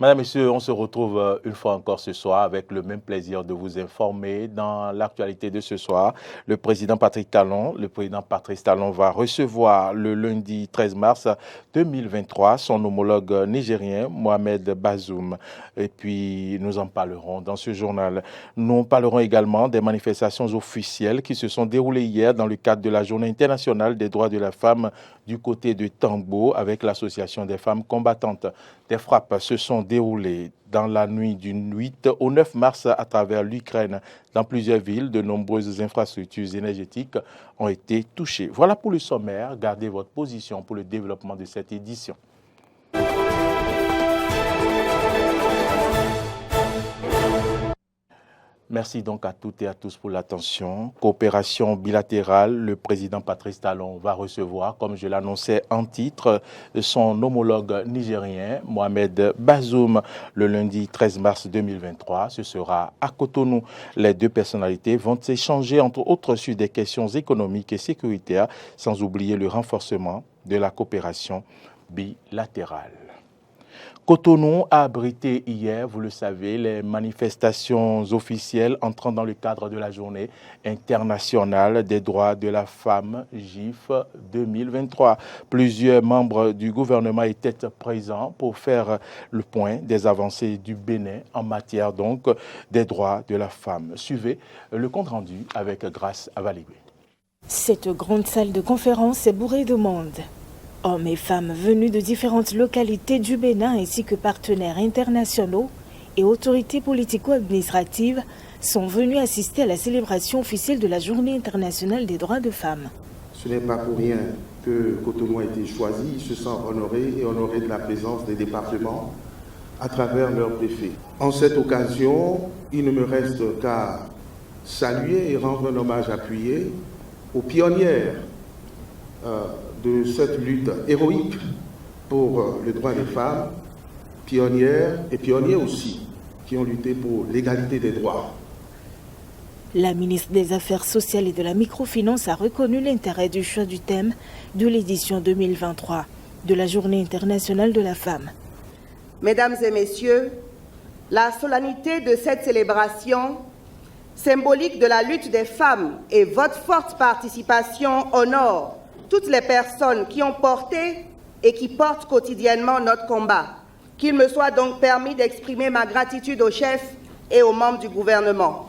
Madame, Messieurs, on se retrouve une fois encore ce soir avec le même plaisir de vous informer. Dans l'actualité de ce soir, le président Patrice Talon va recevoir le lundi 13 mars 2023 son homologue nigérien Mohamed Bazoum. Et puis, nous en parlerons dans ce journal. Nous parlerons également des manifestations officielles qui se sont déroulées hier dans le cadre de la Journée internationale des droits de la femme du côté de Tambo avec l'Association des femmes combattantes. Des frappes se sont déroulées dans la nuit du 8 au 9 mars à travers l'Ukraine. Dans plusieurs villes, de nombreuses infrastructures énergétiques ont été touchées. Voilà pour le sommaire. Gardez votre position pour le développement de cette édition. Merci donc à toutes et à tous pour l'attention. Coopération bilatérale, le président Patrice Talon va recevoir, comme je l'annonçais en titre, son homologue nigérien, Mohamed Bazoum, le lundi 13 mars 2023. Ce sera à Cotonou. Les deux personnalités vont s'échanger, entre autres, sur des questions économiques et sécuritaires, sans oublier le renforcement de la coopération bilatérale. Cotonou a abrité hier, vous le savez, les manifestations officielles entrant dans le cadre de la Journée internationale des droits de la femme, GIF 2023. Plusieurs membres du gouvernement étaient présents pour faire le point des avancées du Bénin en matière donc des droits de la femme. Suivez le compte-rendu avec Grâce Avalibé. Cette grande salle de conférence est bourrée de monde. Hommes et femmes venus de différentes localités du Bénin ainsi que partenaires internationaux et autorités politico-administratives sont venus assister à la célébration officielle de la Journée internationale des droits de femmes. Ce n'est pas pour rien que Cotonou a été choisi. Ils se sentent honorés de la présence des départements à travers leurs préfets. En cette occasion, il ne me reste qu'à saluer et rendre un hommage appuyé aux pionnières de cette lutte héroïque pour le droit des femmes, pionnières et pionniers aussi, qui ont lutté pour l'égalité des droits. La ministre des Affaires sociales et de la microfinance a reconnu l'intérêt du choix du thème de l'édition 2023 de la Journée internationale de la femme. Mesdames et messieurs, la solennité de cette célébration, symbolique de la lutte des femmes et votre forte participation honore toutes les personnes qui ont porté et qui portent quotidiennement notre combat. Qu'il me soit donc permis d'exprimer ma gratitude aux chefs et aux membres du gouvernement.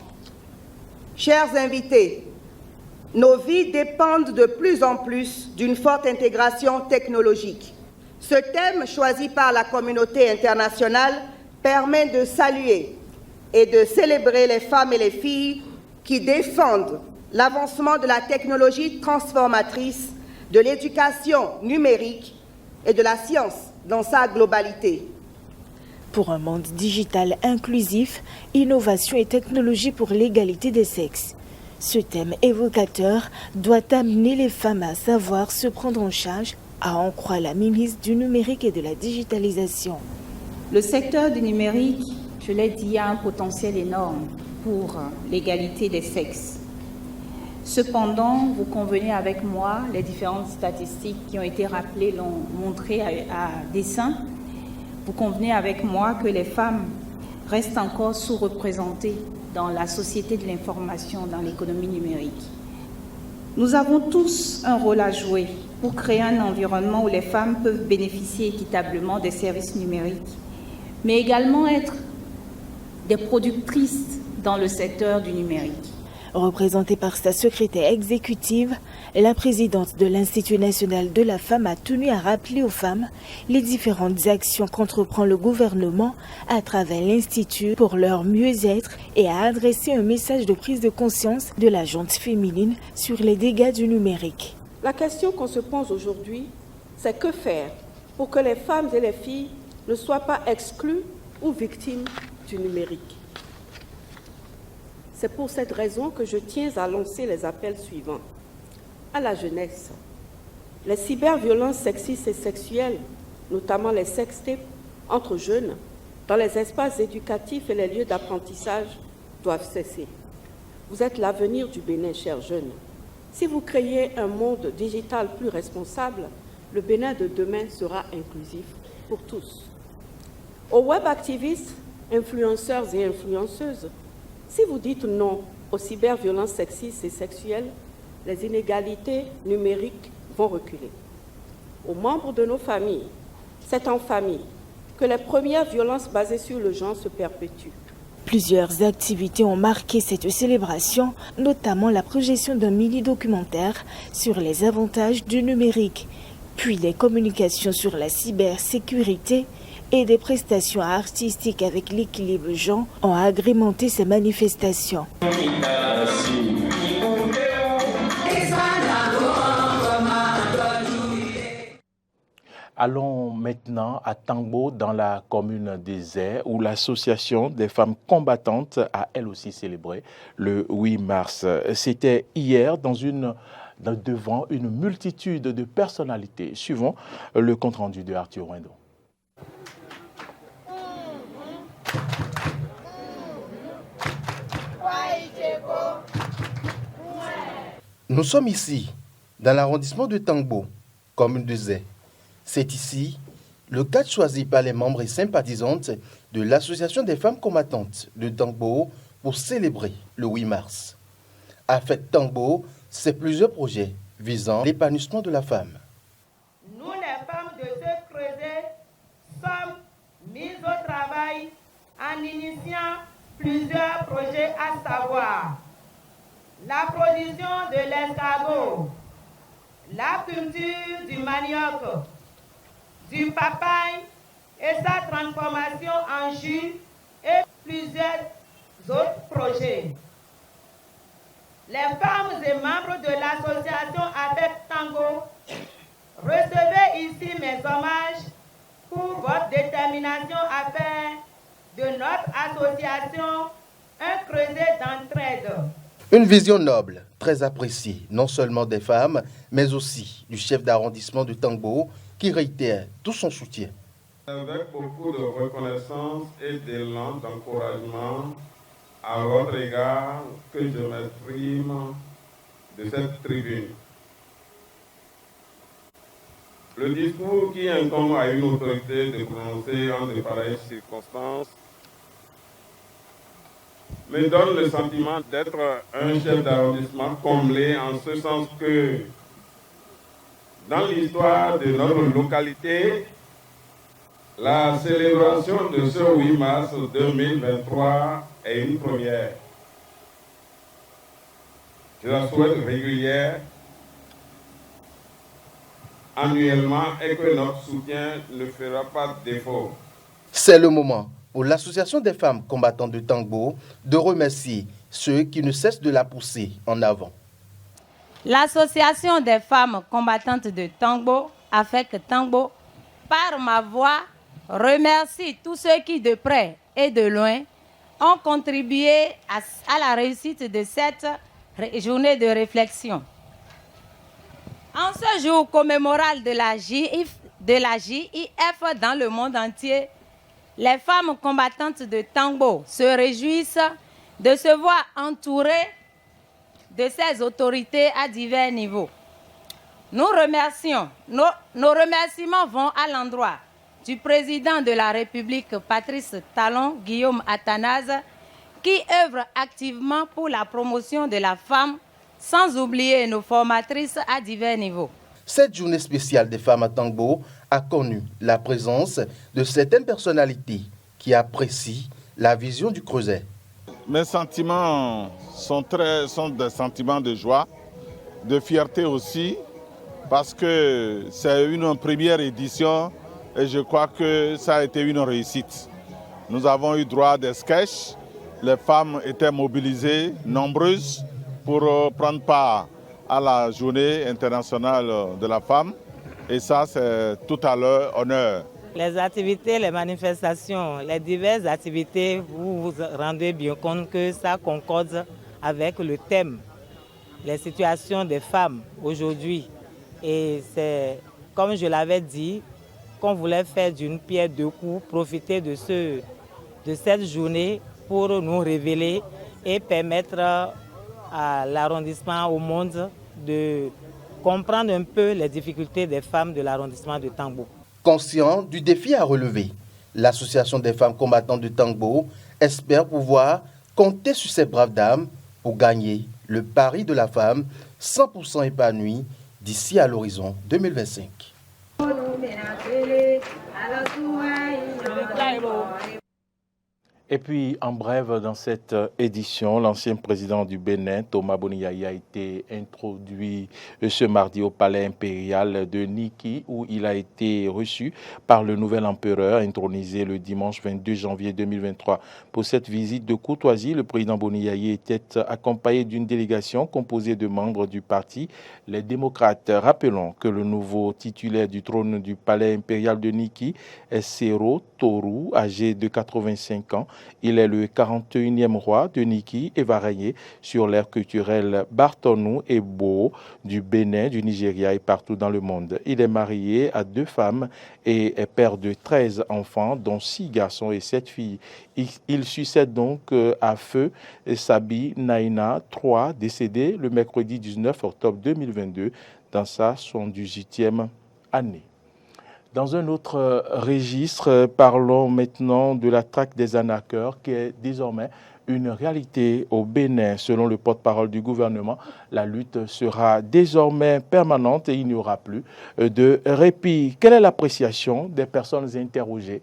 Chers invités, nos vies dépendent de plus en plus d'une forte intégration technologique. Ce thème, choisi par la communauté internationale, permet de saluer et de célébrer les femmes et les filles qui défendent l'avancement de la technologie transformatrice, de l'éducation numérique et de la science dans sa globalité. Pour un monde digital inclusif, innovation et technologie pour l'égalité des sexes. Ce thème évocateur doit amener les femmes à savoir se prendre en charge, à en croire la ministre du numérique et de la digitalisation. Le secteur du numérique, je l'ai dit, a un potentiel énorme pour l'égalité des sexes. Cependant, vous convenez avec moi, les différentes statistiques qui ont été rappelées l'ont montré à dessein. Vous convenez avec moi que les femmes restent encore sous-représentées dans la société de l'information, dans l'économie numérique. Nous avons tous un rôle à jouer pour créer un environnement où les femmes peuvent bénéficier équitablement des services numériques, mais également être des productrices dans le secteur du numérique. Représentée par sa secrétaire exécutive, la présidente de l'Institut national de la femme a tenu à rappeler aux femmes les différentes actions qu'entreprend le gouvernement à travers l'Institut pour leur mieux-être et a adressé un message de prise de conscience de la gente féminine sur les dégâts du numérique. La question qu'on se pose aujourd'hui, c'est que faire pour que les femmes et les filles ne soient pas exclues ou victimes du numérique. C'est pour cette raison que je tiens à lancer les appels suivants. À la jeunesse, les cyberviolences sexistes et sexuelles, notamment les sextapes entre jeunes, dans les espaces éducatifs et les lieux d'apprentissage, doivent cesser. Vous êtes l'avenir du Bénin, chers jeunes. Si vous créez un monde digital plus responsable, le Bénin de demain sera inclusif pour tous. Aux web activistes, influenceurs et influenceuses, si vous dites non aux cyberviolences sexistes et sexuelles, les inégalités numériques vont reculer. Aux membres de nos familles, c'est en famille que les premières violences basées sur le genre se perpétuent. Plusieurs activités ont marqué cette célébration, notamment la projection d'un mini-documentaire sur les avantages du numérique, puis les communications sur la cybersécurité et des prestations artistiques avec l'équilibre genre ont agrémenté ces manifestations. Allons maintenant à Tangbo, dans la commune des Airs, où l'association des femmes combattantes a elle aussi célébré le 8 mars. C'était hier devant une multitude de personnalités. Suivant le compte-rendu de Arthur Wendo. Nous sommes ici, dans l'arrondissement de Tangbo, commune des Airs. C'est ici le cadre choisi par les membres et sympathisantes de l'Association des femmes combattantes de Tangbo pour célébrer le 8 mars. À Fête Tangbo, c'est plusieurs projets visant l'épanouissement de la femme. Nous, les femmes de ce creuset, sommes mises au travail en initiant plusieurs projets, à savoir la production de l'escargot, la culture du manioc, du papaye et sa transformation en jus et plusieurs autres projets. Les femmes et membres de l'association Avec Tango, recevez ici mes hommages pour votre détermination à faire de notre association un creuset d'entraide. Une vision noble, très appréciée, non seulement des femmes, mais aussi du chef d'arrondissement de Tangbo, qui réitère tout son soutien. Avec beaucoup de reconnaissance et d'élan d'encouragement à votre égard que je m'exprime de cette tribune. Le discours qui incombe à une autorité de prononcer en de pareilles circonstances me donne le sentiment d'être un chef d'arrondissement comblé, en ce sens que dans l'histoire de notre localité, la célébration de ce 8 mars 2023 est une première. Je la souhaite régulière, annuellement, et que notre soutien ne fera pas défaut. C'est le moment pour l'Association des femmes combattantes de Tangbo de remercier ceux qui ne cessent de la pousser en avant. L'Association des femmes combattantes de Tangbo, avec Tangbo, par ma voix, remercie tous ceux qui, de près et de loin, ont contribué à la réussite de cette journée de réflexion. En ce jour commémoral de la JIF dans le monde entier, les femmes combattantes de Tangbo se réjouissent de se voir entourées de ces autorités à divers niveaux. Nos remerciements vont à l'endroit du président de la République, Patrice Talon Guillaume Athanase, qui œuvre activement pour la promotion de la femme, sans oublier nos formatrices à divers niveaux. Cette journée spéciale des femmes à Tangbo a connu la présence de certaines personnalités qui apprécient la vision du creuset. Mes sentiments sont des sentiments de joie, de fierté aussi, parce que c'est une première édition et je crois que ça a été une réussite. Nous avons eu droit à des sketchs, les femmes étaient mobilisées, nombreuses, pour prendre part à la journée internationale de la femme et ça c'est tout à leur honneur. Les activités, les manifestations, les diverses activités, vous vous rendez bien compte que ça concorde avec le thème, les situations des femmes aujourd'hui. Et c'est, comme je l'avais dit, qu'on voulait faire d'une pierre deux coups, profiter de cette journée pour nous révéler et permettre à l'arrondissement, au monde, de comprendre un peu les difficultés des femmes de l'arrondissement de Tangbo. Conscient du défi à relever, L'association des femmes combattantes de Tangbo espère pouvoir compter sur ces braves dames pour gagner le pari de la femme 100% épanouie d'ici à l'horizon 2025. Et puis, en bref, dans cette édition, l'ancien président du Bénin, Thomas Boni Yaye, a été introduit ce mardi au palais impérial de Niki, où il a été reçu par le nouvel empereur, intronisé le dimanche 22 janvier 2023. Pour cette visite de courtoisie, le président Boni Yaye était accompagné d'une délégation composée de membres du parti Les Démocrates. Rappelons que le nouveau titulaire du trône du palais impérial de Niki est Sero Toru, âgé de 85 ans. Il est le 41e roi de Niki et va régner sur l'ère culturelle Bartonou et Bo du Bénin, du Nigeria et partout dans le monde. Il est marié à 2 femmes et est père de 13 enfants, dont 6 garçons et 7 filles. Il succède donc à feu Sabi Naina III, décédé le mercredi 19 octobre 2022 dans sa 78e année. Dans un autre registre, parlons maintenant de la traque des arnaqueurs qui est désormais une réalité au Bénin. Selon le porte-parole du gouvernement, la lutte sera désormais permanente et il n'y aura plus de répit. Quelle est l'appréciation des personnes interrogées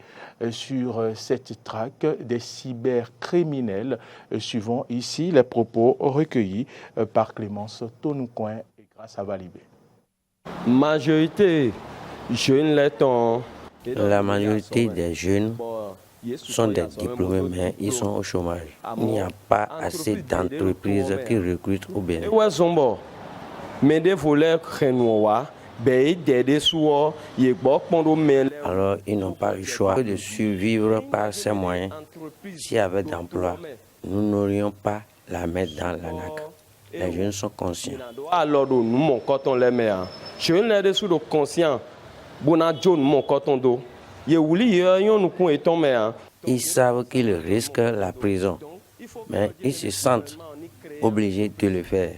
sur cette traque des cybercriminels? Suivons ici les propos recueillis par Clémence Tonoucoin et Grâce à Valibé. La majorité des jeunes sont des diplômés, mais ils sont au chômage. Il n'y a pas assez d'entreprises qui recrutent au Bénin. Alors, ils n'ont pas le choix que de survivre par ces moyens. S'il y avait d'emploi, nous n'aurions pas la mettre dans l'ANAC. Les jeunes sont conscients. Ils savent qu'ils risquent la prison, mais ils se sentent obligés de le faire.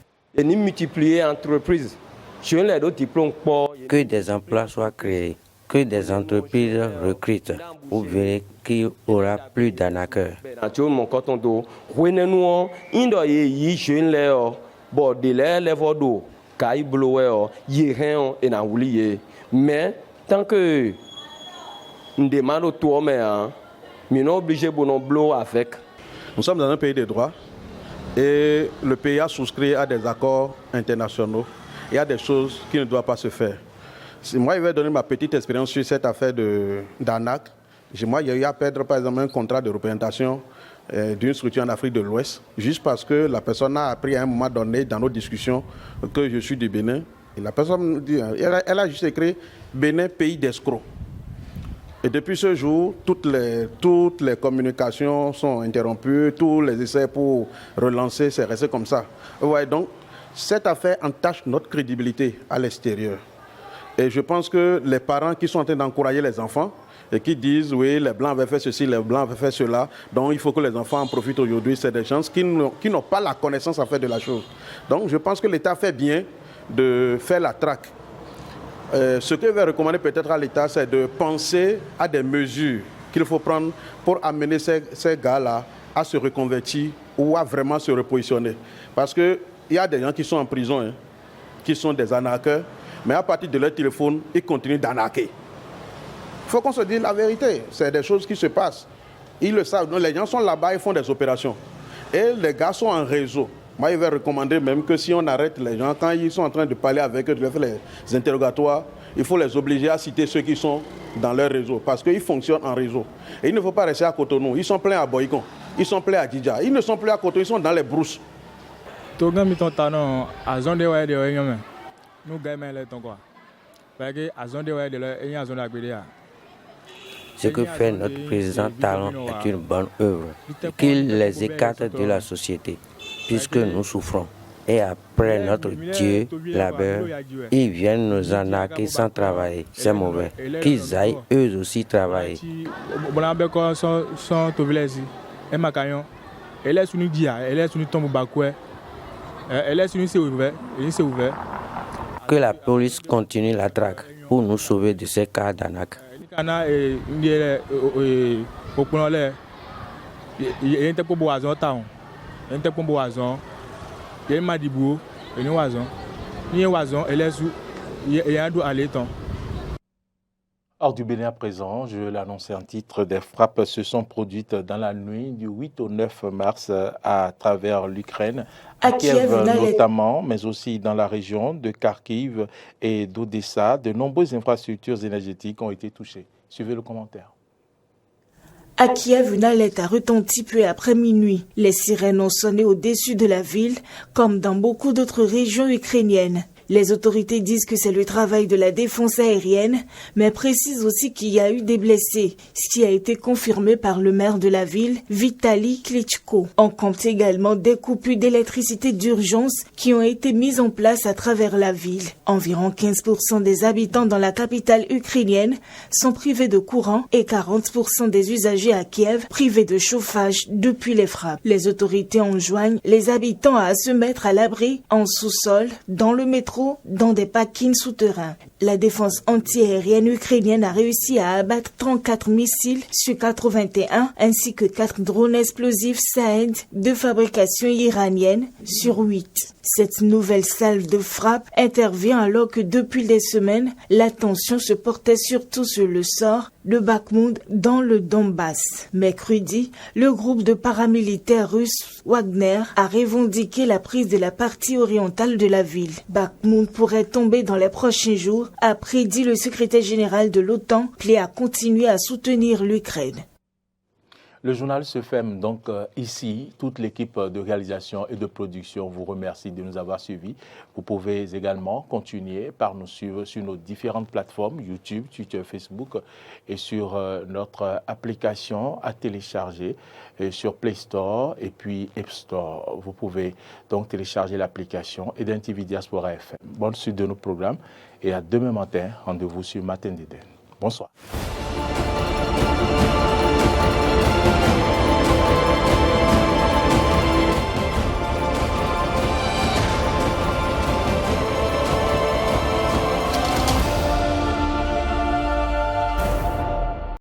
Que des emplois soient créés, que des entreprises recrutent, vous verrez qu'il n'y aura plus d'arnaqueurs. Mais tant que nous demandons tout, nous sommes obligés de avec. Nous sommes dans un pays de droit et le pays a souscrit à des accords internationaux. Il y a des choses qui ne doivent pas se faire. Moi, je vais donner ma petite expérience sur cette affaire d'arnaque. Moi, il y a eu à perdre par exemple un contrat de représentation d'une structure en Afrique de l'Ouest, juste parce que la personne a appris à un moment donné dans nos discussions que je suis du Bénin. Et la personne, elle a juste écrit Bénin, pays d'escrocs. Et depuis ce jour, toutes les communications sont interrompues, tous les essais pour relancer, c'est resté comme ça. Ouais, donc, cette affaire entache notre crédibilité à l'extérieur. Et je pense que les parents qui sont en train d'encourager les enfants et qui disent, oui, les Blancs avaient fait ceci, les Blancs avaient fait cela, donc il faut que les enfants en profitent aujourd'hui, c'est des gens qui n'ont pas la connaissance en fait de la chose. Donc je pense que l'État fait bien de faire la traque. Ce que je vais recommander peut-être à l'État, c'est de penser à des mesures qu'il faut prendre pour amener ces gars-là à se reconvertir ou à vraiment se repositionner. Parce qu'il y a des gens qui sont en prison, qui sont des arnaqueurs, mais à partir de leur téléphone, ils continuent d'arnaquer. Il faut qu'on se dise la vérité. C'est des choses qui se passent. Ils le savent. Donc, les gens sont là-bas, ils font des opérations. Et les gars sont en réseau. Moi, je vais recommander même que si on arrête les gens, quand ils sont en train de parler avec eux, de faire les interrogatoires, il faut les obliger à citer ceux qui sont dans leur réseau. Parce qu'ils fonctionnent en réseau. Et il ne faut pas rester à Cotonou. Ils sont pleins à Boycon. Ils sont pleins à Djidja. Ils ne sont plus à Cotonou, ils sont dans les brousses. Ce que fait notre président Talon est une bonne œuvre, qu'il les écarte de la société, puisque nous souffrons. Et après notre Dieu, labeur, ils viennent nous arnaquer sans travailler. C'est mauvais. Qu'ils aillent eux aussi travailler. Que la police continue la traque pour nous sauver de ces cas d'arnaque. Hors du Bénin à présent, je l'annonçais en titre, des frappes se sont produites dans la nuit du 8 au 9 mars à travers l'Ukraine, à Kiev notamment, mais aussi dans la région de Kharkiv et d'Odessa. De nombreuses infrastructures énergétiques ont été touchées. Suivez le commentaire. À Kiev, une alerte a retenti peu après minuit. Les sirènes ont sonné au-dessus de la ville, comme dans beaucoup d'autres régions ukrainiennes. Les autorités disent que c'est le travail de la défense aérienne, mais précisent aussi qu'il y a eu des blessés, ce qui a été confirmé par le maire de la ville, Vitali Klitschko. On compte également des coupures d'électricité d'urgence qui ont été mises en place à travers la ville. Environ 15% des habitants dans la capitale ukrainienne sont privés de courant et 40% des usagers à Kiev privés de chauffage depuis les frappes. Les autorités enjoignent les habitants à se mettre à l'abri en sous-sol, dans le métro, dans des parkings souterrains. La défense antiaérienne ukrainienne a réussi à abattre 34 missiles sur 81 ainsi que 4 drones explosifs Shahed de fabrication iranienne sur 8. Cette nouvelle salve de frappe intervient alors que depuis des semaines, l'attention se portait surtout sur le sort de Bakhmout dans le Donbass. Mercredi, le groupe de paramilitaires russes Wagner a revendiqué la prise de la partie orientale de la ville. Bakhmout pourrait tomber dans les prochains jours, a prédit le secrétaire général de l'OTAN, appelé à continuer à soutenir l'Ukraine. Le journal se ferme donc ici. Toute l'équipe de réalisation et de production vous remercie de nous avoir suivis. Vous pouvez également continuer par nous suivre sur nos différentes plateformes, YouTube, Twitter, Facebook et sur notre application à télécharger sur Play Store et puis App Store. Vous pouvez donc télécharger l'application Eden TV Diaspora FM. Bonne suite de nos programmes et à demain matin. Rendez-vous sur Matin d'Eden. Bonsoir.